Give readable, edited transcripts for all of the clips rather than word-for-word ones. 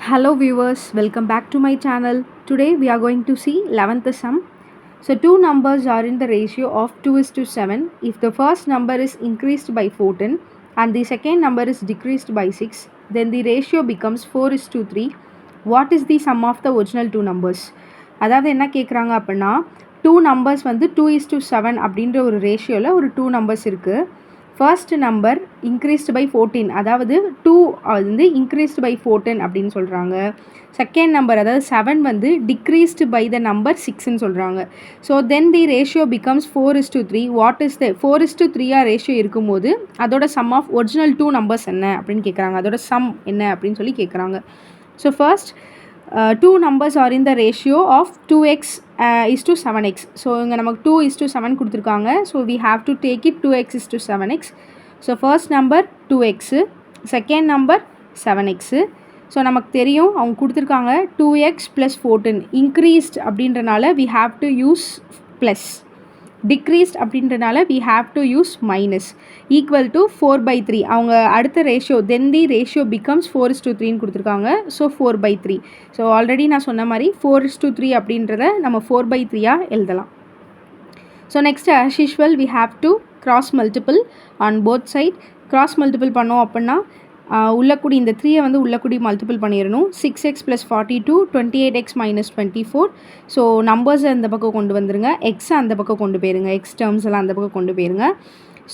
Hello viewers, welcome back to my channel. Today we are going to see 11th sum. So two numbers are in the ratio of 2:7. If the first number is increased by 14 and the second number is decreased by 6, then the ratio becomes 4:3. What is the sum of the original two numbers? அதாவது என்ன கேட்குறாங்க அப்படின்னா two numbers வந்து 2:7 அப்படின்ற ஒரு ரேஷியோவில் ஒரு two numbers இருக்குது. ஃபர்ஸ்ட் நம்பர் இன்க்ரீஸ்டு பை 14, அதாவது 2 வந்து இன்க்ரீஸ்டு பை 14 அப்படின்னு சொல்கிறாங்க. செகண்ட் நம்பர் அதாவது 7 வந்து டிக்ரீஸ்டு பை த நம்பர் 6ன்னு சொல்கிறாங்க. So then the ratio becomes 4:3. What is the 4:3 ratio இருக்கும்போது அதோட sum of original two numbers என்ன அப்படின்னு கேட்குறாங்க. அதோட சம் என்ன அப்படின்னு சொல்லி கேட்குறாங்க. So first two numbers are in the ratio of 2x is to 7x. So இங்கே நமக்கு 2:7 கொடுத்துருக்காங்க. So we have to take it 2x is to 7x. So first number 2x, second number 7x. So நமக்கு தெரியும் அவங்க கொடுத்துருக்காங்க 2x + 14 increased அப்படின்றனால we have to use plus, decreased அப்படின்றனால we have to use minus, equal to 4/3. அவங்க அடுத்த ratio then the ratio becomes 4:3ன்னு கொடுத்துருக்காங்க. ஸோ 4/3. ஸோ ஆல்ரெடி நான் சொன்ன மாதிரி 4:3 அப்படின்றத நம்ம 4/3 எழுதலாம். So next as usual we have to cross multiple on both side. cross multiple பண்ணோம் அப்படின்னா உள்ளக்கூடி இந்த 3 வந்து உள்ளக்கூடி மல்டிபிள் பண்ணிடணும். 6x + 42, 28x - 24. ஸோ நம்பர்ஸை அந்த பக்கம் கொண்டு வந்துருங்க, எக்ஸை அந்த பக்கம் கொண்டு போயிருங்க, எக்ஸ் டேர்ம்ஸ் எல்லாம் அந்த பக்கம் கொண்டு போயிருங்க.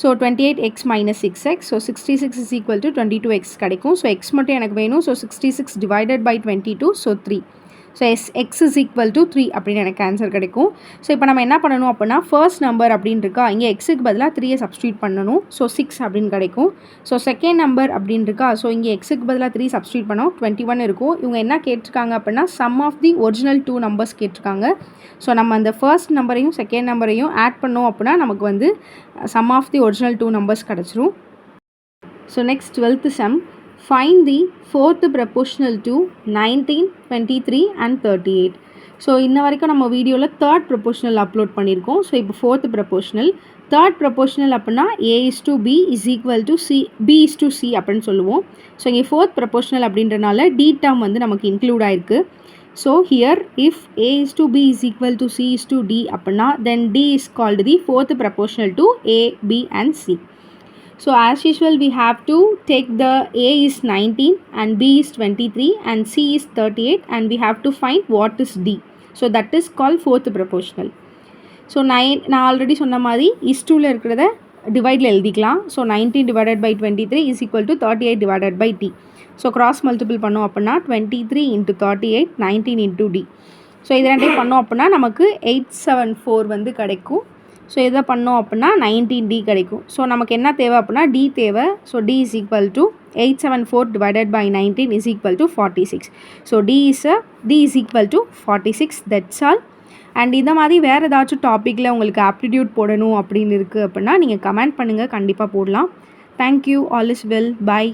So 28x - 6x, so 66 = 22x கிடைக்கும். ஸோ எக்ஸ் மட்டும் எனக்கு வேணும். So 66 divided by 22, so 3. So x = 3 அப்படின்னு எனக்கு ஆன்சர் கிடைக்கும். ஸோ இப்போ நம்ம என்ன பண்ணணும் அப்படின்னா ஃபர்ஸ்ட் நம்பர் அப்படின்னு இருக்கா, இங்கே எக்ஸுக்கு பதிலாக 3 சப்ஸ்டியூட் பண்ணணும். ஸோ 6 அப்படின்னு கிடைக்கும். ஸோ செகண்ட் நம்பர் அப்படின்னு இருக்கா, ஸோ இங்கே எக்ஸுக்கு பதிலாக 3 சப்ஸ்டியூட் பண்ணோம், 21 இருக்கும். இவங்க என்ன கேட்டிருக்காங்க அப்படின்னா sum of the original two numbers கேட்டிருக்காங்க. ஸோ நம்ம அந்த ஃபர்ஸ்ட் நம்பரையும் செகண்ட் நம்பரையும் ஆட் பண்ணோம் அப்படின்னா நமக்கு வந்து sum of the original two numbers கிடச்சிரும். So next 12th sum. Find the fourth proportional to 19, 23 and 38. So இன்ன வரைக்கும் நம்ம வீடியோவில் தேர்ட் ப்ரொபோஷனல் அப்லோட் பண்ணியிருக்கோம். ஸோ இப்போ ஃபோர்த் ப்ரொபோஷனல். தேர்ட் ப்ரொபோஷனல் அப்படின்னா A:B = C, B:C அப்படின்னு சொல்லுவோம். ஸோ இங்கே ஃபோர்த் ப்ரொபோஷனல் அப்படின்றனால டி டேர்ம் வந்து நமக்கு இன்க்ளூட் ஆயிருக்கு. So here if A:B = C:D அப்படின்னா தென் D is called the fourth proportional to A, B and C. So as usual we have to take the A is 19 and B is 23 and C is 38 and we have to find what is D. So that is called fourth proportional. So நான் already சொன்ன மாதிரி is2ல இருக்கிறத டிவைடில் எழுதிக்கலாம். So 19 divided by 23 is equal to 38 divided by D. So cross multiple பண்ணோம் அப்படின்னா 23 into 38, 19 into D. So இது ரெண்டையும் பண்ணோம் அப்படின்னா நமக்கு 874 வந்து கிடைக்கும். ஸோ இதை பண்ணோம் அப்படின்னா 19D கிடைக்கும். ஸோ நமக்கு என்ன தேவை அப்படின்னா D தேவை. So D is equal to 874 divided by 19 is equal to 46. So D is equal to 46. That's all. And இந்த மாதிரி வேறு ஏதாச்சும் டாப்பிக்கில் உங்களுக்கு ஆப்டிடியூட் போடணும் அப்படின்னு இருக்குது அப்படின்னா நீங்கள் கமெண்ட் பண்ணுங்கள், கண்டிப்பாக போடலாம். Thank you. All is well. By.